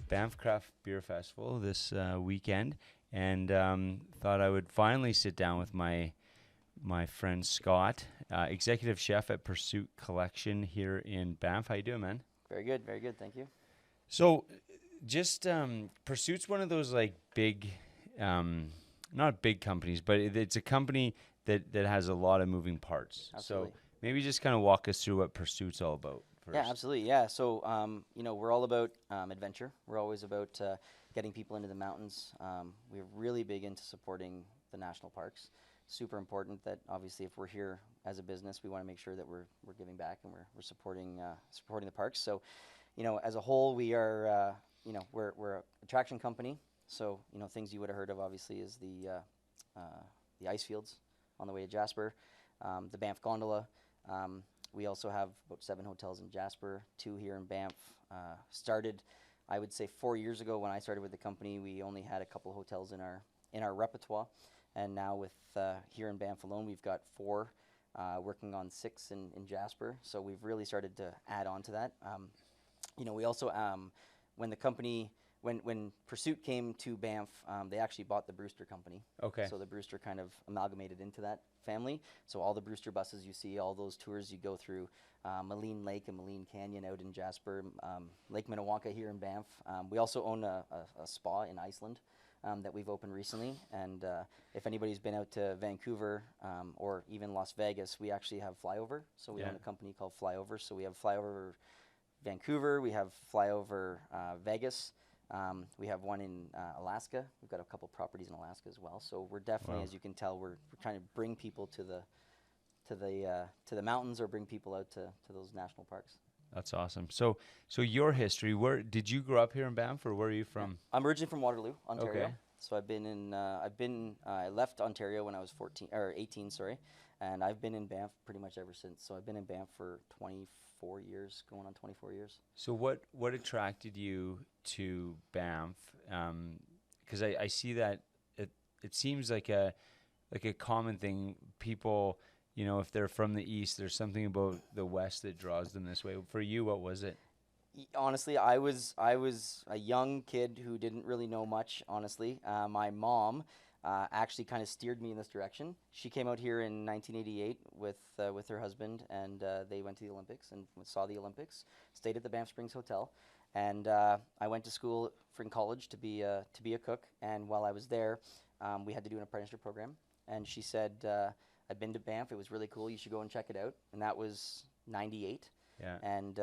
Banff Craft Beer Festival this weekend, and thought I would finally sit down with my friend Scott, executive chef at Pursuit Collection here in Banff. How you doing, man? Very good, very good. Thank you. So, just Pursuit's one of those like big, not big companies, but it's a company that has a lot of moving parts. Absolutely. So maybe just kind of walk us through what Pursuit's all about first. Yeah, absolutely. Yeah. So, we're all about adventure. We're always about getting people into the mountains. We're really big into supporting the national parks. Super important that obviously if we're here as a business, we want to make sure that we're giving back and we're supporting the parks. So, as a whole, we are we're an attraction company. So, things you would have heard of obviously is the ice fields on the way to Jasper, the Banff Gondola. We also have about 7 hotels in Jasper, 2 here in Banff. Started, I would say 4 years ago when I started with the company, we only had a couple hotels in our repertoire. And now with here in Banff alone, we've got 4, working on 6 in Jasper. So we've really started to add on to that. We also, when Pursuit came to Banff, they actually bought the Brewster company. Okay. So the Brewster kind of amalgamated into that family. So all the Brewster buses you see, all those tours you go through, Maligne Lake and Maligne Canyon out in Jasper, Lake Minnewanka here in Banff. We also own a spa in Iceland that we've opened recently. And if anybody's been out to Vancouver or even Las Vegas, we actually have Flyover. So we own a company called Flyover. So we have Flyover Vancouver, we have Flyover Vegas. We have one in Alaska. We've got a couple properties in Alaska as well. So we're definitely, as you can tell, we're trying to bring people to the mountains or bring people out to those national parks. That's awesome. So your history, where did you grow up here in Banff, or where are you from? I'm originally from Waterloo, Ontario. Okay. So I left Ontario when I was 18, sorry, and I've been in Banff pretty much ever since. So I've been in Banff for 24 years, going on 24 years. So what attracted you to Banff? Because I see that it seems like a common thing. People, if they're from the east, there's something about the west that draws them this way. For you, what was it? Honestly, I was a young kid who didn't really know much. Honestly, my mom actually kind of steered me in this direction. She came out here in 1988 with her husband, and they went to the Olympics and saw the Olympics. Stayed at the Banff Springs Hotel, and I went to school in college to be a cook. And while I was there, we had to do an apprenticeship program. And she said, "I've been to Banff. It was really cool. You should go and check it out." And that was '98. Yeah. And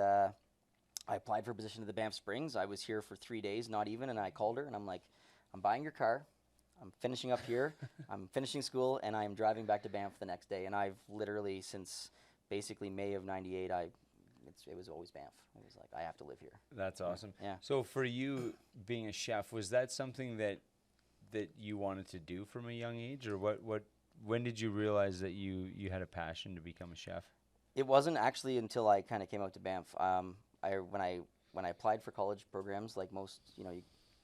I applied for a position at the Banff Springs. I was here for 3 days, not even, and I called her and I'm like, "I'm buying your car. I'm finishing up here. I'm finishing school, and I'm driving back to Banff the next day." And I've literally, since basically May of '98, it was always Banff. It was like, I have to live here. That's awesome. Yeah. So for you, being a chef, was that something that you wanted to do from a young age, or when did you realize that you had a passion to become a chef? It wasn't actually until I kind of came out to Banff. When I applied for college programs, like most, a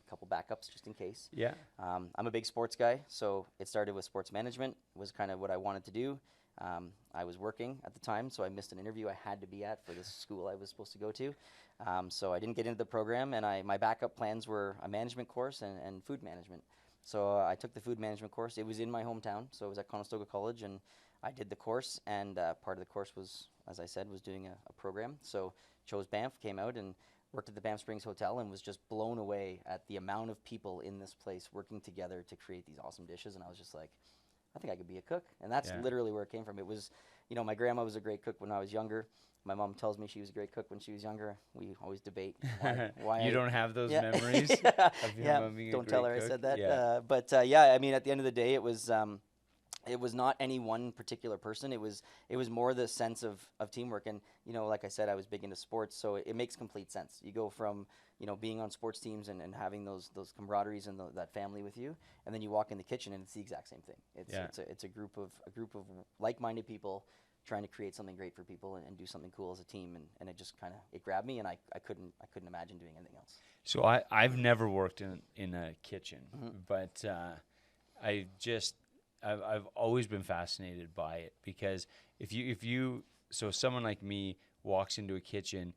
couple backups just in case. Yeah. I'm a big sports guy, so it started with sports management, was kind of what I wanted to do. I was working at the time, so I missed an interview I had to be at for this school I was supposed to go to. So I didn't get into the program, and my backup plans were a management course and food management. So I took the food management course. It was in my hometown, so it was at Conestoga College, and I did the course, and part of the course was, as I said, was doing a program. So chose Banff, came out, and worked at the Banff Springs Hotel, and was just blown away at the amount of people in this place working together to create these awesome dishes. And I was just like, I think I could be a cook. And that's literally where it came from. It was, my grandma was a great cook when I was younger. My mom tells me she was a great cook when she was younger. We always debate why You don't have those Yeah. memories Yeah. of your mom being a Don't great tell her cook? I said that. Yeah. But at the end of the day, it was not any one particular person. It was more the sense of teamwork. And, like I said, I was big into sports, so it makes complete sense. You go from, being on sports teams and having those camaraderies and that family with you, and then you walk in the kitchen and it's the exact same thing. It's a group of like-minded people trying to create something great for people and do something cool as a team, and it just kind of, it grabbed me, and I couldn't imagine doing anything else. So I've never worked in a kitchen, but I've always been fascinated by it, because if someone like me walks into a kitchen,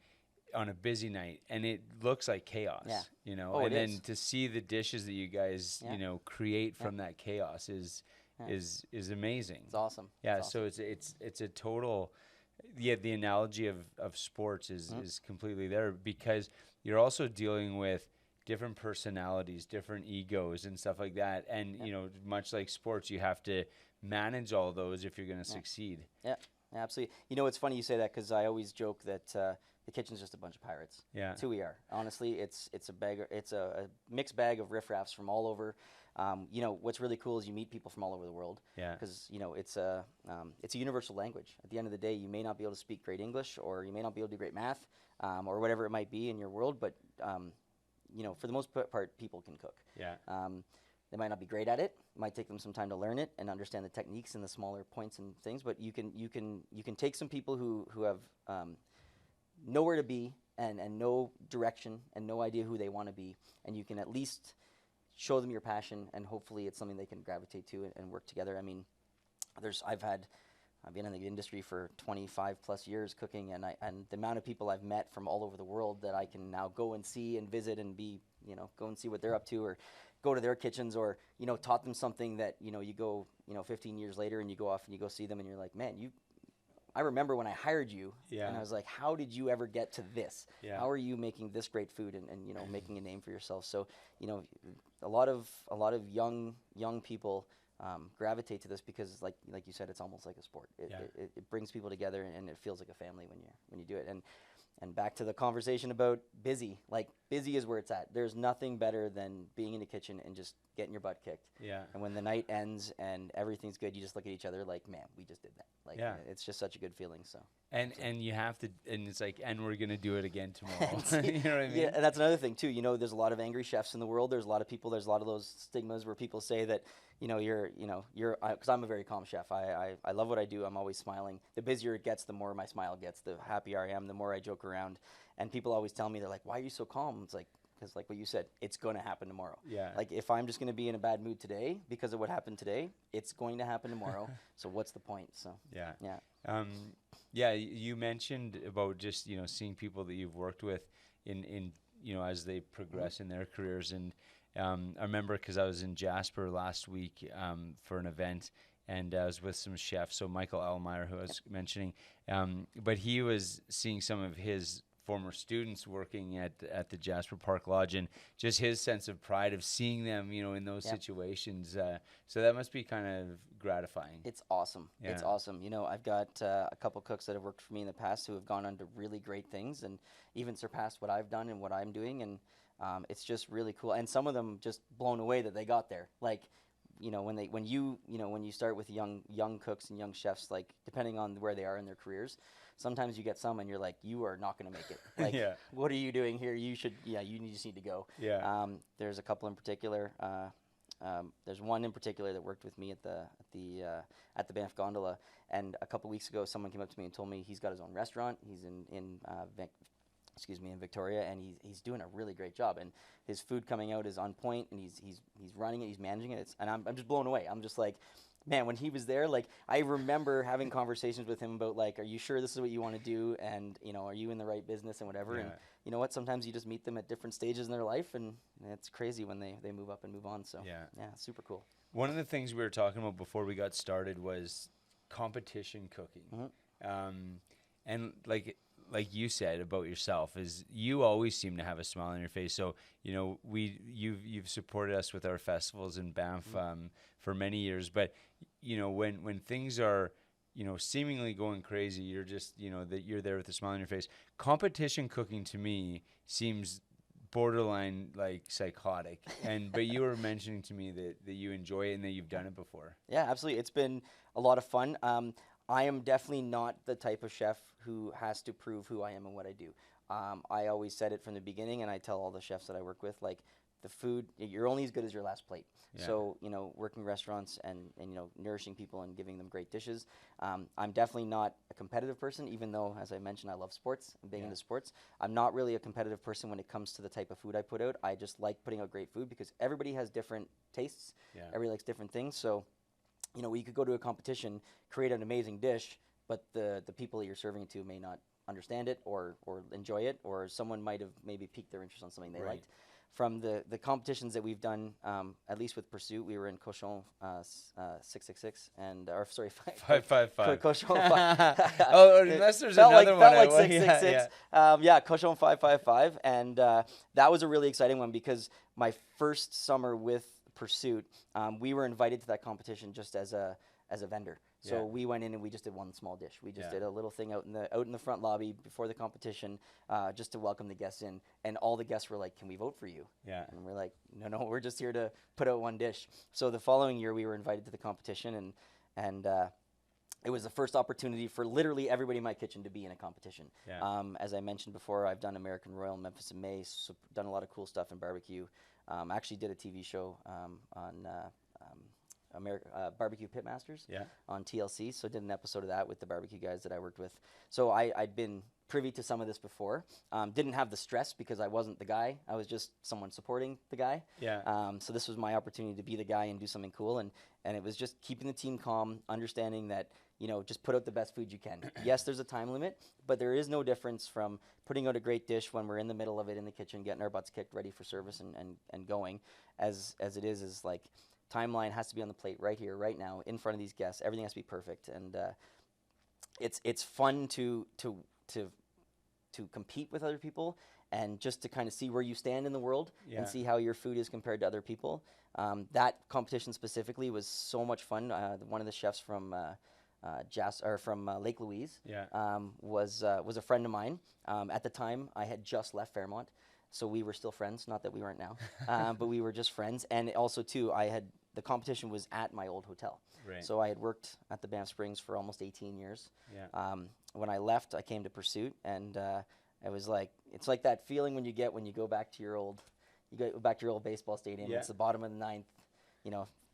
on a busy night, and it looks like chaos. Yeah. You know, Oh, and it then is. to see the dishes that you guys Yeah. you know create Yeah. from that chaos Yeah. is amazing. It's awesome. Yeah, It's so awesome. it's a total. Yeah, the analogy of sports is completely there, because you're also dealing with different personalities, different egos, and stuff like that. And Yeah. you know, much like sports, you have to manage all those if you're going to Yeah. succeed. Yeah, absolutely. You know, it's funny you say that because I always joke that the kitchen's just a bunch of pirates. Yeah, That's who we are. Honestly, it's a bag. It's a mixed bag of riffraffs from all over. You know, what's really cool is you meet people from all over the world. yeah, Because you know it's a universal language. At the end of the day, you may not be able to speak great English, or you may not be able to do great math, or whatever it might be in your world. But you know, for the most part, people can cook. yeah, They might not be great at it. It might take them some time to learn it and understand the techniques and the smaller points and things. But you can take some people who have nowhere to be and no direction and no idea who they want to be, and you can at least show them your passion, and hopefully it's something they can gravitate to and work together. I mean, I've been in the industry for 25 plus years cooking, and the amount of people I've met from all over the world that I can now go and see and visit and go and see what they're up to, or go to their kitchens, or taught them something that you go 15 years later and you go off and you go see them and you're like, man, I remember when I hired you, yeah, and I was like, how did you ever get to this? yeah. How are you making this great food and making a name for yourself? So a lot of young people gravitate to this because like you said, it's almost like a sport. It brings people together, and it feels like a family when you do it. And back to the conversation about busy. Like, busy is where it's at. There's nothing better than being in the kitchen and just getting your butt kicked. Yeah. And when the night ends and everything's good, you just look at each other like, man, we just did that. Like, yeah. It's just such a good feeling. So. And you have to, and it's like, and we're gonna do it again tomorrow. You know what I mean? Yeah, and that's another thing too. There's a lot of angry chefs in the world. There's a lot of people. There's a lot of those stigmas where people say that you're because I'm a very calm chef. I love what I do. I'm always smiling. The busier it gets, the more my smile gets. The happier I am, the more I joke around. And people always tell me, they're like, "Why are you so calm?" It's like, because like what you said, it's going to happen tomorrow. Yeah. Like, if I'm just going to be in a bad mood today because of what happened today, it's going to happen tomorrow. So what's the point? So. Yeah. Yeah. Yeah, you mentioned about just seeing people that you've worked with in as they progress in their careers, and I remember because I was in Jasper last week for an event, and I was with some chefs. So Michael Elmeyer, who I was mentioning, but he was seeing some of his former students working at the Jasper Park Lodge, and just his sense of pride of seeing them, in those situations. So that must be kind of gratifying. It's awesome. Yeah. It's awesome. I've got a couple cooks that have worked for me in the past who have gone on to really great things and even surpassed what I've done and what I'm doing, and it's just really cool. And some of them just blown away that they got there. Like, when you start with young cooks and young chefs, like, depending on where they are in their careers, sometimes you get some and you're like, you are not going to make it. Like, Yeah. What are you doing here? You just need to go. Yeah. There's a couple in particular. There's one in particular that worked with me at the Banff Gondola, and a couple weeks ago, someone came up to me and told me he's got his own restaurant. He's in Victoria, and he's doing a really great job, and his food coming out is on point, and he's running it, he's managing it. And I'm just blown away. I'm just like, man, when he was there, like, I remember having conversations with him about, like, are you sure this is what you want to do, and are you in the right business and whatever. Yeah. And you know what, sometimes you just meet them at different stages in their life, and it's crazy when they move up and move on. So Yeah. Super cool. One of the things we were talking about before we got started was competition cooking. Mm-hmm. And like you said about yourself, is you always seem to have a smile on your face. So you've supported us with our festivals in Banff for many years, but when things are seemingly going crazy, you're just that you're there with a smile on your face. Competition cooking to me seems borderline like psychotic, but you were mentioning to me that you enjoy it and that you've done it before. Yeah, absolutely. It's been a lot of fun. I am definitely not the type of chef who has to prove who I am and what I do. I always said it from the beginning, and I tell all the chefs that I work with, like, the food, you're only as good as your last plate. Yeah. So, working restaurants and nourishing people and giving them great dishes. I'm definitely not a competitive person, even though, as I mentioned, I love sports and being into sports. I'm not really a competitive person when it comes to the type of food I put out. I just like putting out great food because everybody has different tastes. Yeah. Everybody likes different things. So, you could go to a competition, create an amazing dish, but the people that you're serving it to may not understand it or enjoy it, or someone might have maybe piqued their interest on something they Right. liked. From the competitions that we've done, at least with Pursuit, we were in Cochon 666 and or sorry 555. Cochon Oh, it unless there's felt another like, one. Felt like Yeah, 666. yeah. Cochon 555, and that was a really exciting one because my first summer with Pursuit, we were invited to that competition just as a vendor. So Yeah. we went in and we just did one small dish. We just Yeah. did a little thing out in the front lobby before the competition, just to welcome the guests in. And all the guests were like, "Can we vote for you?" Yeah. And we're like, "No, we're just here to put out one dish." So the following year, we were invited to the competition, and it was the first opportunity for literally everybody in my kitchen to be in a competition. Yeah. As I mentioned before, I've done American Royal, Memphis in May, so done a lot of cool stuff in barbecue. Actually did a TV show on Barbecue Pitmasters Yeah. on TLC, so did an episode of that with the barbecue guys that I worked with. So I'd been privy to some of this before. Didn't have the stress because I wasn't the guy. I was just someone supporting the guy. Yeah. So this was my opportunity to be the guy and do something cool, and it was just keeping the team calm, understanding that, just put out the best food you can. Yes, there's a time limit, but there is no difference from putting out a great dish when we're in the middle of it in the kitchen, getting our butts kicked, ready for service and going, as it is like, timeline has to be on the plate right here, right now, in front of these guests. Everything has to be perfect, and it's fun to compete with other people and just to kind of see where you stand in the world and see how your food is compared to other people. That competition specifically was so much fun. One of the chefs from Lake Louise was a friend of mine. At the time, I had just left Fairmont, so we were still friends. Not that we weren't now, but we were just friends. And also, too, the competition was at my old hotel. Right. So I had worked at the Banff Springs for almost 18 years. Yeah. When I left, I came to Pursuit, and it was like, it's like that feeling when you go back to your old baseball stadium. Yeah. It's the bottom of the ninth,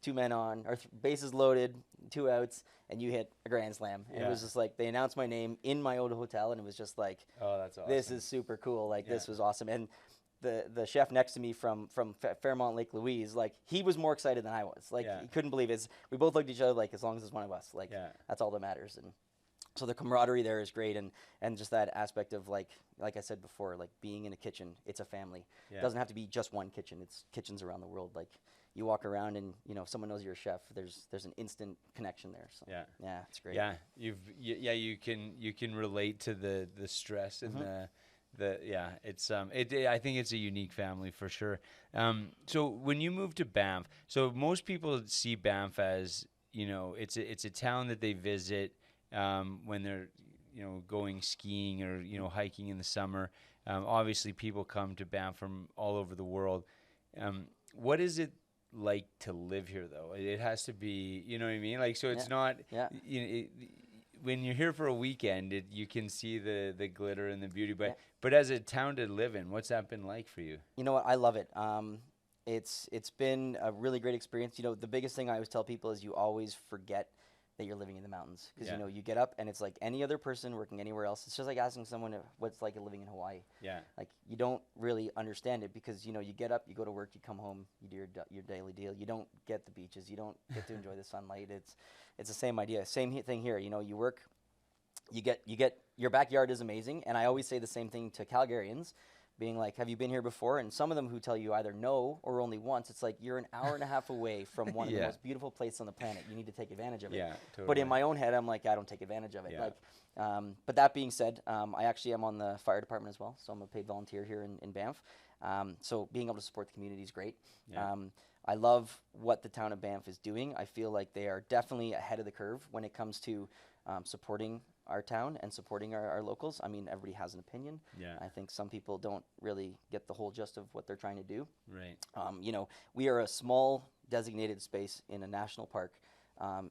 2 men on, or bases loaded, 2 outs, and you hit a grand slam. And it was just like, they announced my name in my old hotel, and it was just like, oh, that's awesome. This is super cool. Like, this was awesome. And the chef next to me from Fairmont Lake Louise, like, he was more excited than I was. Like, he couldn't believe it. We both looked at each other like, as long as it's one of us, like, that's all that matters. And so the camaraderie there is great, and just that aspect of, like I said before, like, being in a kitchen, it's a family. It doesn't have to be just one kitchen. It's kitchens around the world. Like, you walk around and, if someone knows you're a chef, there's an instant connection there. So it's great. Yeah, you can relate to the stress and I think it's a unique family for sure. So when you moved to Banff, so most people see Banff as, it's a town that they visit when they're going skiing or hiking in the summer. Obviously people come to Banff from all over the world. What is it like to live here, though? It has to be, you know what I mean? Like, so it's not, when you're here for a weekend, you can see the glitter and the beauty, but as a town to live in, what's that been like for you? You know what? I love it. It's been a really great experience. The biggest thing I always tell people is you always forget that you're living in the mountains, because you get up and it's like any other person working anywhere else. It's just like asking someone what's like living in Hawaii. Like, you don't really understand it, because you get up, you go to work, you come home, you do your daily deal. You don't get the beaches, you don't get to enjoy the sunlight. It's the same idea. Same thing here. You work, you get your backyard is amazing, and I always say the same thing to Calgarians, being like, have you been here before? And some of them who tell you either no or only once, it's like, you're an hour and a half away from one of the most beautiful places on the planet. You need to take advantage of it. Totally. But in my own head, I'm like, I don't take advantage of it. But that being said, I actually am on the fire department as well, so I'm a paid volunteer here in Banff. So being able to support the community is great. I love what the town of Banff is doing. I feel like they are definitely ahead of the curve when it comes to supporting our town and supporting our locals. I mean, everybody has an opinion. I think some people don't really get the whole gist of what they're trying to do. Right. We are a small designated space in a national park,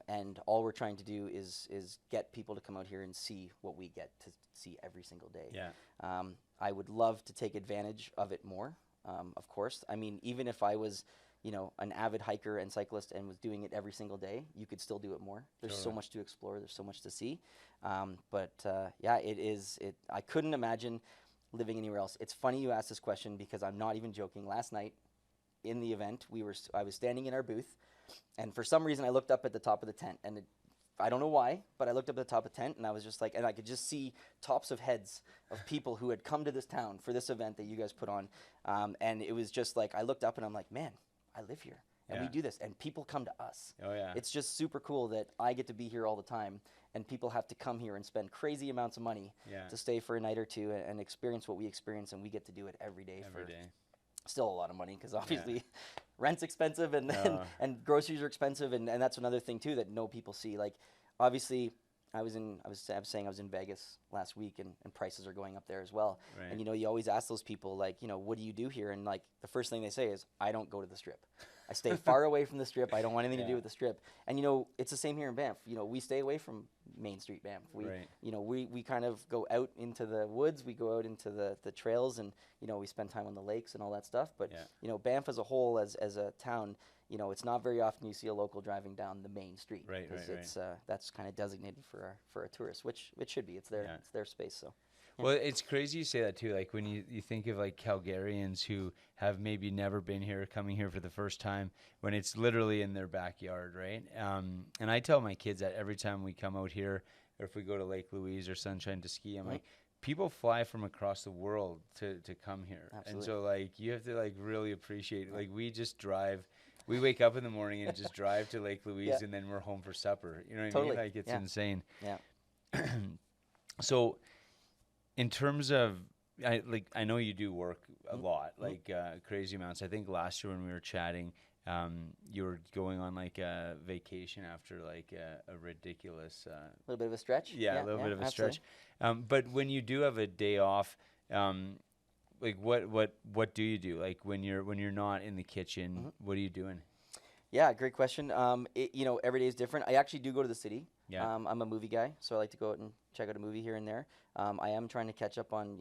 and all we're trying to do is get people to come out here and see what we get to see every single day. I would love to take advantage of it more, of course. I mean, even if I was an avid hiker and cyclist and was doing it every single day, you could still do it more. There's so much to explore. There's so much to see. I couldn't imagine living anywhere else. It's funny you asked this question, because I'm not even joking. Last night in the event, I was standing in our booth, and for some reason I looked up at the top of the tent, and I don't know why, but I looked up at the top of the tent and I was just like, and I could just see tops of heads of people who had come to this town for this event that you guys put on. And it was just like, I looked up and I'm like, man, I live here and we do this and people come to us. Oh yeah. It's just super cool that I get to be here all the time and people have to come here and spend crazy amounts of money to stay for a night or two and experience what we experience, and we get to do it every day. Still a lot of money because obviously rent's expensive and groceries are expensive, and that's another thing too that no people see. Like obviously I was saying I was in Vegas last week and prices are going up there as well. Right. And you always ask those people like, what do you do here? And like the first thing they say is, I don't go to the Strip. I stay far away from the Strip. I don't want anything to do with the Strip. And it's the same here in Banff. We stay away from Main Street Banff. We kind of go out into the woods. We go out into the trails, and we spend time on the lakes and all that stuff. But Banff as a whole, as a town, it's not very often you see a local driving down the main street. Right. It's that's kind of designated for a tourist, which it should be. It's their space. So. Well, it's crazy you say that too. Like when you think of like Calgarians who have maybe never been here, coming here for the first time, when it's literally in their backyard, right? And I tell my kids that every time we come out here, or if we go to Lake Louise or Sunshine to ski, I'm like, people fly from across the world to come here. Absolutely. And so like you have to like really appreciate it. Like we just drive. We wake up in the morning and just drive to Lake Louise, and then we're home for supper. You know what I mean? Like it's insane. Yeah. So, in terms of, I know you do work a lot, like crazy amounts. I think last year when we were chatting, you were going on like a vacation after like a ridiculous. A little bit of a stretch. Yeah, a little bit of a stretch. But when you do have a day off, like what do you do? Like when you're not in the kitchen, what are you doing? Yeah, great question. Every day is different. I actually do go to the city. Yeah. I'm a movie guy, so I like to go out and check out a movie here and there. I am trying to catch up on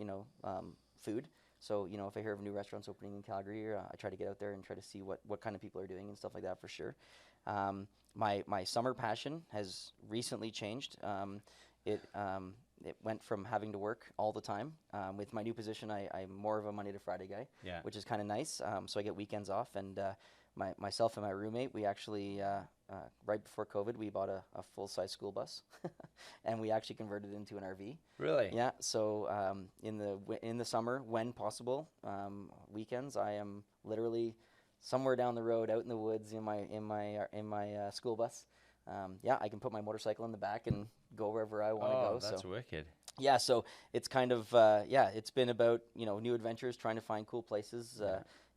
food. So if I hear of new restaurants opening in Calgary, I try to get out there and try to see what kind of people are doing and stuff like that for sure. My summer passion has recently changed. It went from having to work all the time. With my new position, I'm more of a Monday to Friday guy, which is kind of nice. So I get weekends off, and myself and my roommate, we actually, right before COVID, we bought a full-size school bus, and we actually converted it into an RV. Really? Yeah. So in the summer, when possible, weekends, I am literally somewhere down the road, out in the woods, in my school bus. I can put my motorcycle in the back and go wherever I want to go. That's wicked. Yeah, so it's kind of it's been about new adventures, trying to find cool places,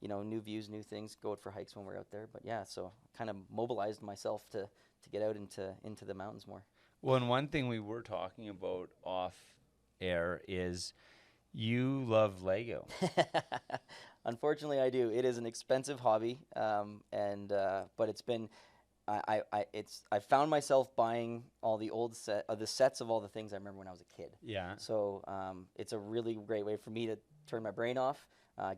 new views, new things, go out for hikes when we're out there. But so kind of mobilized myself to get out into the mountains more. Well, and one thing we were talking about off air is you love Lego. Unfortunately, I do. It is an expensive hobby, but it's been. I found myself buying all the old the sets of all the things I remember when I was a kid. Yeah. So it's a really great way for me to turn my brain off,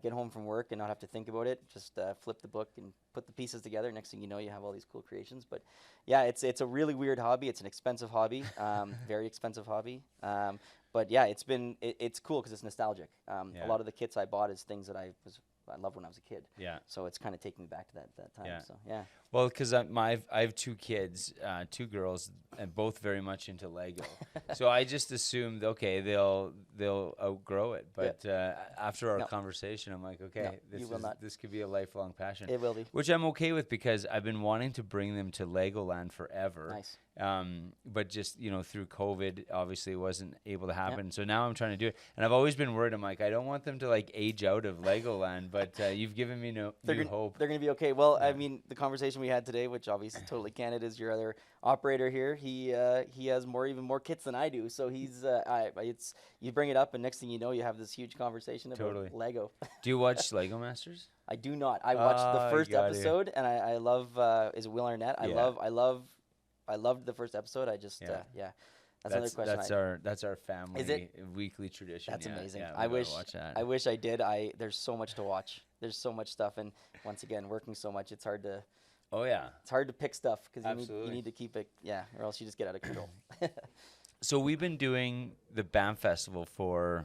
get home from work and not have to think about it. Just flip the book and put the pieces together. Next thing you know, you have all these cool creations. But yeah, it's a really weird hobby. It's an expensive hobby, very expensive hobby. But yeah, it's cool because it's nostalgic. A lot of the kits I bought is things that I loved when I was a kid. Yeah. So it's kind of taking me back to that time. Yeah. So yeah. Well, because I have two kids, two girls, and both very much into Lego. So I just assumed, okay, they'll outgrow it. But after our conversation, I'm like, okay, this could be a lifelong passion. It will be. Which I'm okay with because I've been wanting to bring them to Legoland forever. Nice. But just through COVID, obviously it wasn't able to happen. So now I'm trying to do it, and I've always been worried. I'm like, I don't want them to like age out of Legoland. But you've given me new hope. They're gonna be okay. Well, I mean, the conversation we had today, which obviously totally candid, is your other operator here. He has even more kits than I do. So he's you bring it up, and next thing you know, you have this huge conversation about Lego. Do you watch Lego Masters? I do not. I watched the first episode, and I love. Is it Will Arnett? I loved the first episode. I just That's another question. That's our family weekly tradition. That's amazing. Yeah, I wish I did. There's so much to watch. There's so much stuff, and once again, working so much, it's hard to. Oh yeah. It's hard to pick stuff because you need to keep it. Yeah, or else you just get out of control. So we've been doing the BAM Festival for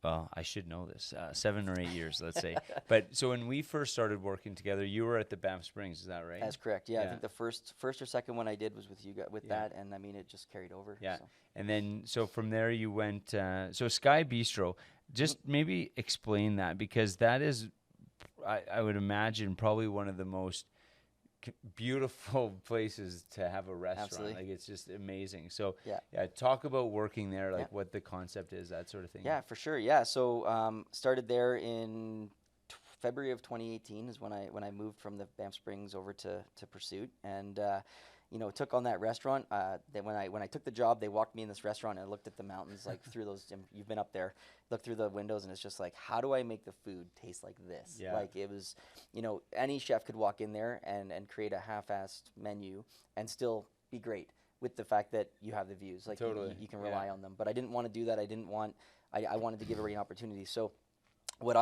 well, I should know this, 7 or 8 years, let's say. But so when we first started working together, you were at the Banff Springs, is that right? That's correct. Yeah, I think the first or second one I did was with you guys, with that, and I mean it just carried over. Yeah, So. and then so from there you went. So Sky Bistro, just maybe explain that, because that is, I would imagine, probably one of the most beautiful places to have a restaurant. Absolutely. Like, it's just amazing. So yeah, talk about working there, like what the concept is, that sort of thing. Yeah, for sure. Yeah, so started there in February of 2018 is when I moved from the Banff Springs over to Pursuit, and took on that restaurant. Then when I took the job, they walked me in this restaurant, and I looked at the mountains, like through those. You've been up there, look through the windows, and it's just like, how do I make the food taste like this? Yeah. Like, it was, any chef could walk in there and create a half-assed menu and still be great, with the fact that you have the views, like Totally. you can rely on them. But I didn't want to do that. I wanted to give everybody an opportunity. So what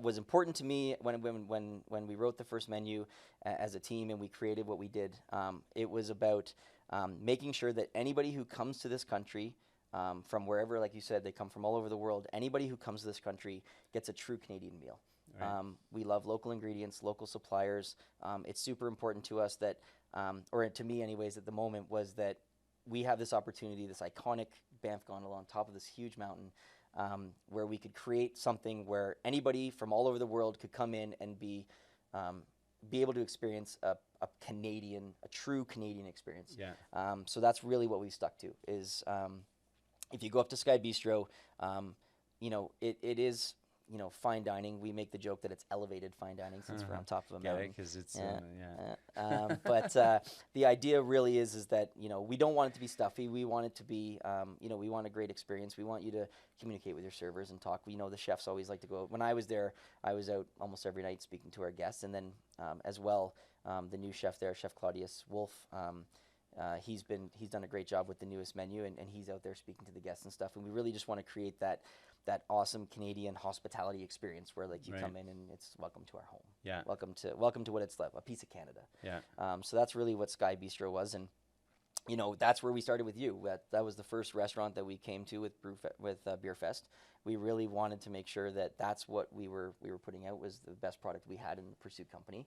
was important to me when we wrote the first menu as a team and we created what we did, it was about making sure that anybody who comes to this country, from wherever, like you said, they come from all over the world, anybody who comes to this country gets a true Canadian meal. Right. We love local ingredients, local suppliers. It's super important to us that, or to me anyways at the moment, was that we have this opportunity, this iconic Banff gondola on top of this huge mountain, where we could create something where anybody from all over the world could come in and be able to experience a true Canadian experience. Yeah. So that's really what we stuck to, is if you go up to Sky Bistro, it is, fine dining. We make the joke that it's elevated fine dining since we're on top of a mountain. Because it's but the idea really is that we don't want it to be stuffy. We want it to be we want a great experience. We want you to communicate with your servers and talk. The chefs always like to go out. When I was there, I was out almost every night speaking to our guests, and then as well, the new chef there, Chef Claudius Wolf. He's done a great job with the newest menu, and he's out there speaking to the guests and stuff. And we really just want to create that awesome Canadian hospitality experience where, like, you come in and it's welcome to our home. Yeah. Welcome to what it's like, a piece of Canada. Yeah. So that's really what Sky Bistro was, and that's where we started with you. That was the first restaurant that we came to with Beer Fest. We really wanted to make sure that that's what we were putting out was the best product we had in the Pursuit company.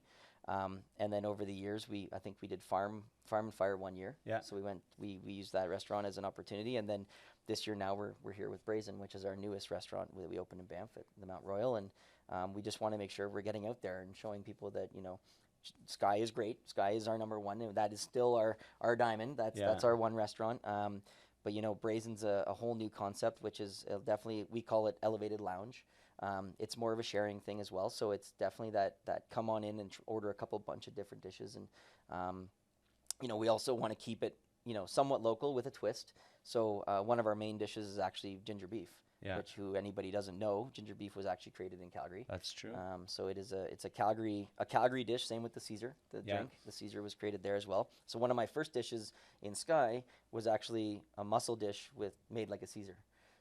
And then over the years, I think we did Farm and Fire 1 year. Yeah. So we used that restaurant as an opportunity, and then this year now we're here with Brazen, which is our newest restaurant that we opened in Banff at the Mount Royal, and we just want to make sure we're getting out there and showing people that Sky is great. Sky is our number one, and that is still our diamond. That's our one restaurant. But Brazen's a whole new concept, which is definitely, we call it elevated lounge. It's more of a sharing thing as well, so it's definitely that come on in and order a bunch of different dishes, and we also want to keep it somewhat local with a twist. So one of our main dishes is actually ginger beef. Yeah. Which, who anybody doesn't know, ginger beef was actually created in Calgary. That's true. So it's a Calgary dish. Same with the Caesar, the drink. The Caesar was created there as well. So one of my first dishes in Sky was actually a mussel dish made like a Caesar.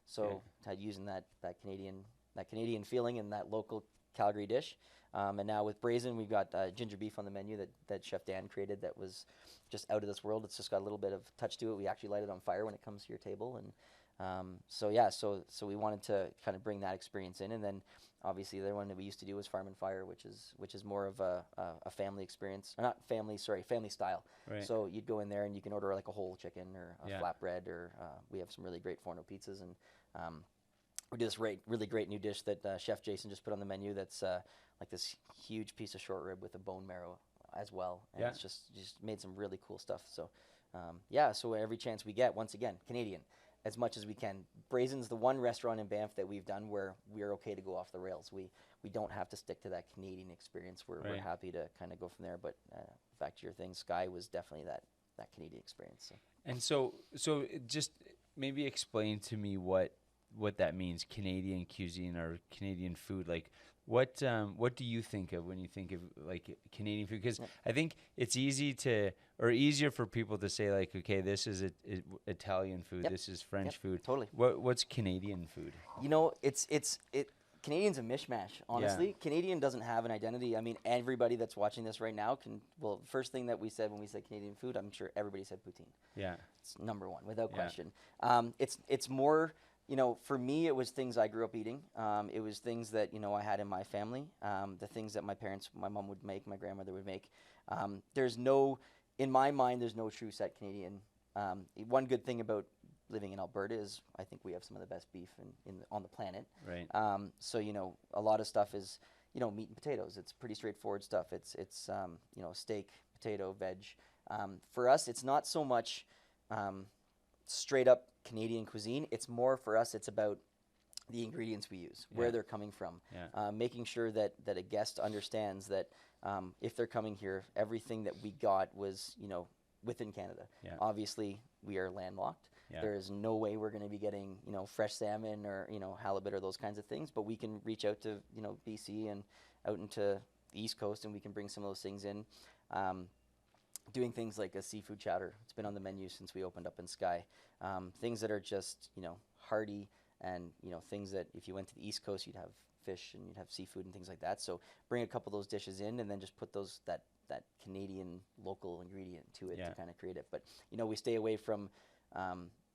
So using that Canadian feeling in that local Calgary dish. And now with Brazen, we've got ginger beef on the menu that Chef Dan created that was just out of this world. It's just got a little bit of touch to it. We actually light it on fire when it comes to your table, and so we wanted to kind of bring that experience in. And then obviously the other one that we used to do was Farm and Fire, which is more of a family experience, or not family, sorry, family style. Right. So you'd go in there and you can order like a whole chicken or a flatbread, or we have some really great Forno pizzas, and we do this really great new dish that Chef Jason just put on the menu that's like this huge piece of short rib with a bone marrow as well, and it's just made some really cool stuff. So so every chance we get, once again, Canadian as much as we can. Brazen's the one restaurant in Banff that we've done where we're okay to go off the rails. We don't have to stick to that Canadian experience. We're happy to kind of go from there. But back to your thing, Sky was definitely that Canadian experience. So. And so just maybe explain to me what that means, Canadian cuisine or Canadian food. Like, what do you think of when you think of like Canadian food? Because I think it's easier for people to say, like, okay, this is Italian food, this is French food. Totally. What's Canadian food? Canadian's a mishmash, honestly. Yeah. Canadian doesn't have an identity. I mean, everybody that's watching this right now first thing that we said when we said Canadian food, I'm sure everybody said poutine. Yeah. It's number one, without question. It's more you know, for me, it was things I grew up eating. It was things that, you know, I had in my family. The things that my mom would make, my grandmother would make. There's no, in my mind, there's no true set Canadian. One good thing about living in Alberta is I think we have some of the best beef on the planet. Right. So, you know, a lot of stuff is, you know, meat and potatoes. It's pretty straightforward stuff. It's you know, steak, potato, veg. For us, it's not so much straight up Canadian cuisine. It's more for us, it's about the ingredients we use, where they're coming from, making sure that a guest understands that if they're coming here, everything that we got was, you know, within Canada. Obviously, we are landlocked. There is no way we're going to be getting, you know, fresh salmon or, you know, halibut or those kinds of things, but we can reach out to, you know, BC and out into the East Coast, and we can bring some of those things in. Doing things like a seafood chowder. It's been on the menu since we opened up in Sky. Things that are just, you know, hearty, and, you know, things that if you went to the East Coast, you'd have fish and you'd have seafood and things like that. So bring a couple of those dishes in, and then just put that Canadian local ingredient to it to kind of create it. But, you know, we stay away from,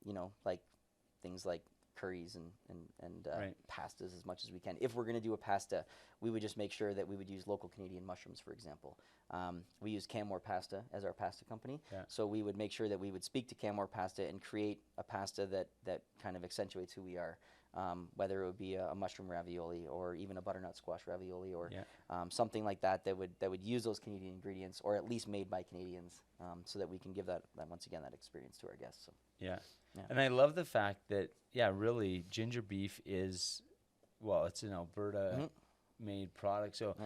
you know, like things like curries and pastas as much as we can. If we're going to do a pasta, we would just make sure that we would use local Canadian mushrooms, for example. We use Canmore Pasta as our pasta company, so we would make sure that we would speak to Canmore Pasta and create a pasta that kind of accentuates who we are. Whether it would be a mushroom ravioli or even a butternut squash ravioli or something like that would use those Canadian ingredients, or at least made by Canadians, so that we can give that once again that experience to our guests. So. Yeah. And I love the fact that really ginger beef is, well, it's an Alberta made product, so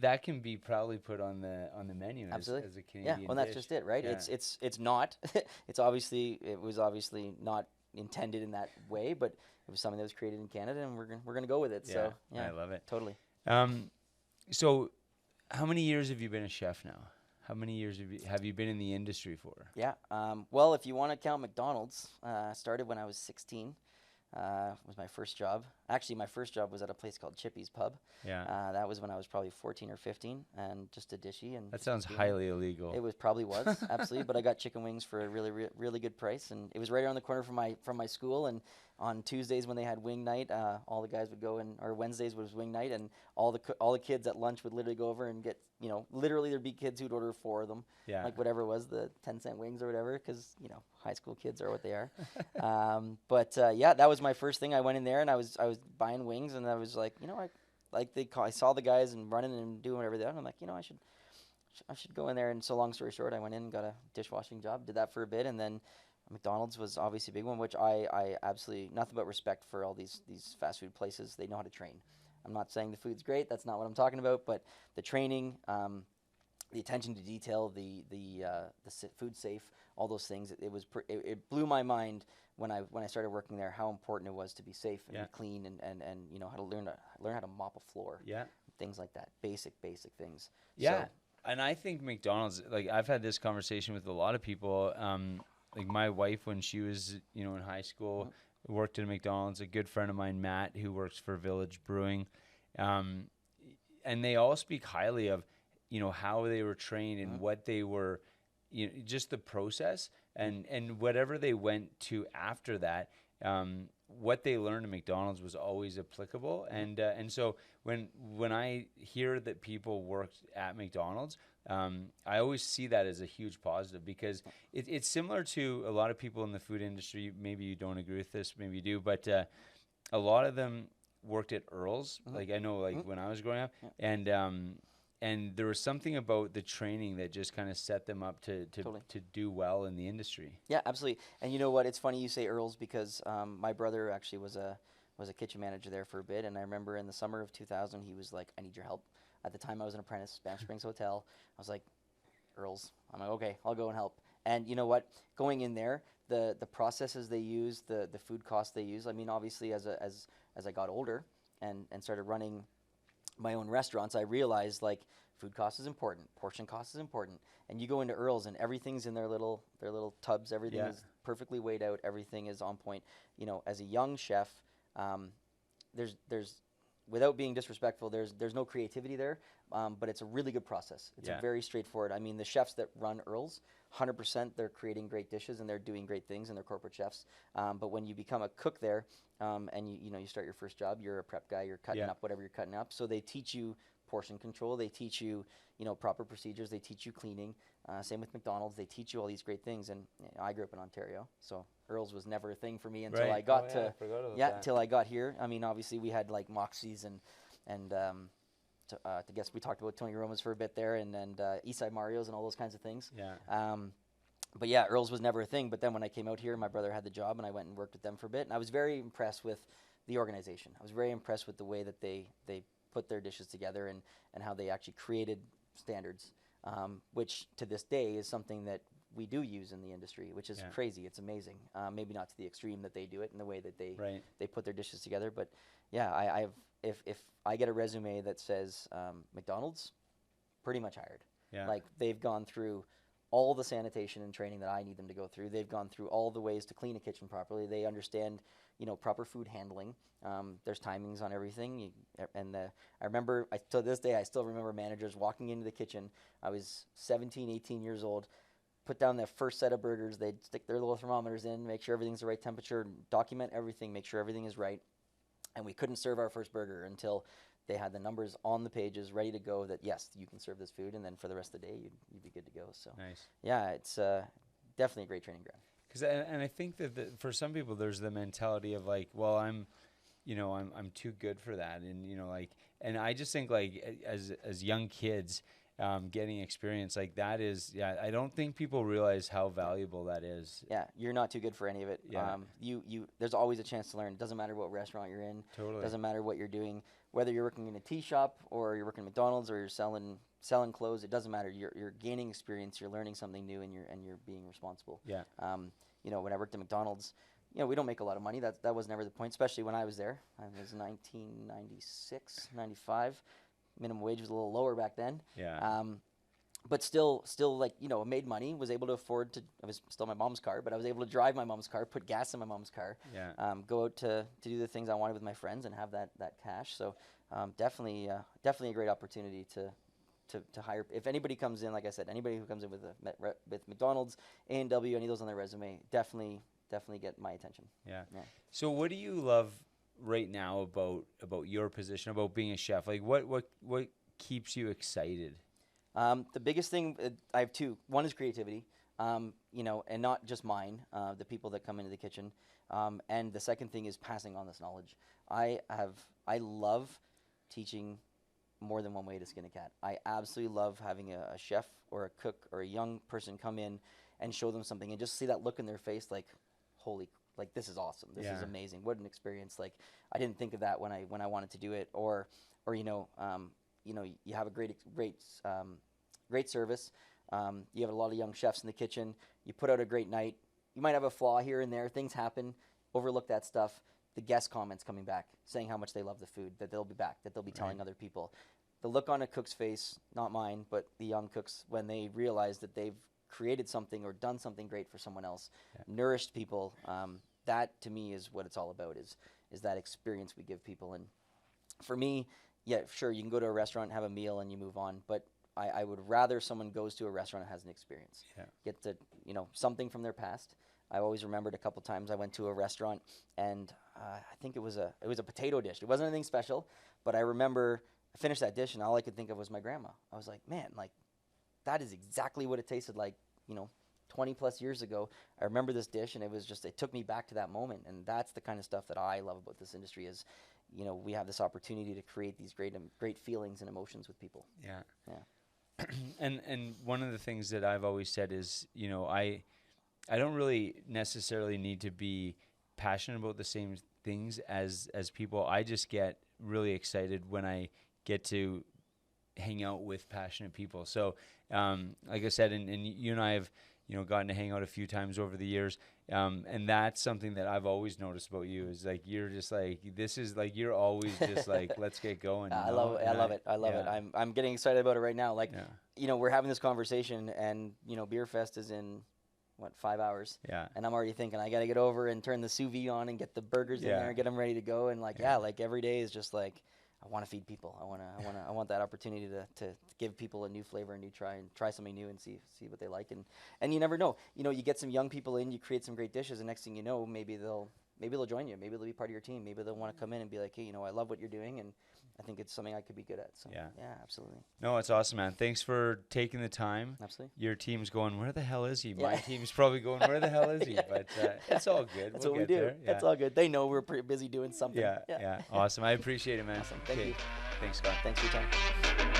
that can be proudly put on the menu as a Canadian well, that's just it, right? It's not it was obviously not intended in that way, but it was something that was created in Canada, and we're gonna go with it. So I love it. Totally. So how many years have you been a chef now? How many years have you been in the industry for? Well, if you want to count McDonald's, I started when I was 16. Was my first job. Actually, my first job was at a place called Chippy's Pub. That was when I was probably 14 or 15, and just a dishy. And that sounds highly illegal. It probably was, absolutely. But I got chicken wings for a really, really good price, and it was right around the corner from my school. And on Tuesdays when they had wing night, all the guys would go, or Wednesdays was wing night, and all the kids at lunch would literally go over and get, you know, literally there'd be kids who'd order 4 of them, like whatever it was, the 10-cent wings or whatever, because, you know, high school kids are what they are. But that was my first thing. I went in there and I was buying wings, and I was like, you know, I saw the guys and running and doing whatever they did. I'm like, you know, I should go in there. And so long story short, I went in and got a dishwashing job, did that for a bit, and then McDonald's was obviously a big one, which I absolutely, nothing but respect for all these fast food places. They know how to train. I'm not saying the food's great. That's not what I'm talking about. But the training, the attention to detail, the food safe, all those things. It blew my mind when I started working there, how important it was to be safe and be clean, and you know, how to learn how to mop a floor. Things like that. Basic things. So, and I think McDonald's, like, I've had this conversation with a lot of people. Like my wife, when she was, you know, in high school, worked at McDonald's. A good friend of mine, Matt, who works for Village Brewing, and they all speak highly of, you know, how they were trained and what they were, you know, just the process and whatever they went to after that. What they learned at McDonald's was always applicable, and so when I hear that people worked at McDonald's, I always see that as a huge positive, because it's similar to a lot of people in the food industry. Maybe you don't agree with this, maybe you do, but a lot of them worked at Earl's. Like I know, like when I was growing up, and there was something about the training that just kind of set them up to do well in the industry. Yeah, absolutely. And you know what? It's funny you say Earl's, because my brother actually was a kitchen manager there for a bit, and I remember in the summer of 2000, he was like, "I need your help." At the time, I was an apprentice, Banff Springs Hotel. I was like, "Earl's." I'm like, "Okay, I'll go and help." And you know what? Going in there, the processes they use, the food costs they use. I mean, obviously, as I got older and started running my own restaurants, I realized, like, food cost is important, portion cost is important. And you go into Earl's and everything's in their little tubs. Everything is perfectly weighed out. Everything is on point. You know, as a young chef, there's without being disrespectful, there's no creativity there, but it's a really good process. It's a very straightforward. I mean, the chefs that run Earl's, 100% they're creating great dishes and they're doing great things and they're corporate chefs. But when you become a cook there, and you start your first job, you're a prep guy, you're cutting up whatever you're cutting up. So they teach you portion control, they teach you, proper procedures, they teach you cleaning. Same with McDonald's, they teach you all these great things. And I grew up in Ontario, so Earl's was never a thing for me until I got until I got here. I mean, obviously we had like Moxie's and to guess, we talked about Tony Roma's for a bit there, and Eastside Mario's and all those kinds of things. But yeah, Earl's was never a thing. But then when I came out here, my brother had the job, and I went and worked with them for a bit. And I was very impressed with the organization. I was very impressed with the way that they put their dishes together and how they actually created standards, which to this day is something that we do use in the industry, which is crazy. It's amazing. Maybe not to the extreme that they do it and the way that they put their dishes together. But yeah, if I get a resume that says McDonald's, pretty much hired. Like they've gone through all the sanitation and training that I need them to go through. They've gone through all the ways to clean a kitchen properly. They understand, proper food handling. There's timings on everything. I remember, to this day, I still remember managers walking into the kitchen. I was 17, 18 years old, put down their first set of burgers. They'd stick their little thermometers in, make sure everything's the right temperature, document everything, make sure everything is right. And we couldn't serve our first burger until they had the numbers on the pages ready to go that, yes, you can serve this food, and then for the rest of the day, you'd be good to go. So, nice. Yeah, it's definitely a great training ground. Because and I think that for some people, there's the mentality of like, well, I'm too good for that, and and I just think like as young kids, getting experience like that is, I don't think people realize how valuable that is. Yeah, you're not too good for any of it. There's always a chance to learn. It doesn't matter what restaurant you're in. Totally. Doesn't matter what you're doing. Whether you're working in a tea shop or you're working at McDonald's or you're selling clothes, it doesn't matter. You're gaining experience. You're learning something new, and you're being responsible. Yeah. When I worked at McDonald's, we don't make a lot of money. That was never the point, especially when I was there. I was 1996, 95. Minimum wage was a little lower back then. Yeah. But still like, made money, was able to afford to, it was still my mom's car, but I was able to drive my mom's car, put gas in my mom's car, go out to do the things I wanted with my friends and have that cash. So definitely a great opportunity to hire. If anybody comes in, like I said, anybody who comes in with McDonald's, A&W, any of those on their resume, definitely get my attention. Yeah. So what do you love right now about your position, about being a chef? Like what keeps you excited? The biggest thing, I have two. One is creativity, and not just mine, the people that come into the kitchen. And the second thing is passing on this knowledge. I love teaching more than one way to skin a cat. I absolutely love having a chef or a cook or a young person come in and show them something and just see that look in their face like, like this is awesome. This is amazing. What an experience. Like I didn't think of that when I wanted to do it, or you have a great service. You have a lot of young chefs in the kitchen. You put out a great night. You might have a flaw here and there. Things happen. Overlook that stuff. The guest comments coming back, saying how much they love the food, that they'll be back, that they'll be telling other people. The look on a cook's face, not mine, but the young cooks, when they realize that they've created something or done something great for someone else, nourished people, that to me is what it's all about, is that experience we give people. And for me, yeah, sure, you can go to a restaurant, have a meal, and you move on. But I would rather someone goes to a restaurant and has an experience. Get to, something from their past. I always remembered a couple times I went to a restaurant, and I think it was a potato dish. It wasn't anything special, but I remember I finished that dish, and all I could think of was my grandma. I was like, man, like that is exactly what it tasted like, 20 plus years ago. I remember this dish, and it took me back to that moment. And that's the kind of stuff that I love about this industry is, we have this opportunity to create these great feelings and emotions with people. Yeah. And one of the things that I've always said is, I don't really necessarily need to be passionate about the same things as people. I just get really excited when I get to hang out with passionate people. So, like I said, and you and I have, gotten to hang out a few times over the years. And that's something that I've always noticed about you is like, you're just like, this is like, you're always just like, let's get going. I love it. I love it. I'm getting excited about it right now. Like, we're having this conversation and, Beer Fest is in 5 hours. Yeah. And I'm already thinking I got to get over and turn the sous vide on and get the burgers in there and get them ready to go. And like, like every day is just like, I want to feed people. I want that opportunity to give people a new flavor, a new try something new and see what they like. And you never know. You know, you get some young people in, you create some great dishes, and next thing you know, maybe they'll join you. Maybe they'll be part of your team. Maybe they'll want to come in and be like, hey, you know, I love what you're doing, and I think it's something I could be good at. So yeah, absolutely. No, it's awesome, man. Thanks for taking the time. Absolutely. Your team's going, where the hell is he? My team's probably going, where the hell is he? But it's all good. That's what we do. There. Yeah. It's all good. They know we're pretty busy doing something. Yeah. Awesome. I appreciate it, man. Awesome. Thank you. Thanks, Scott. Thanks for your time.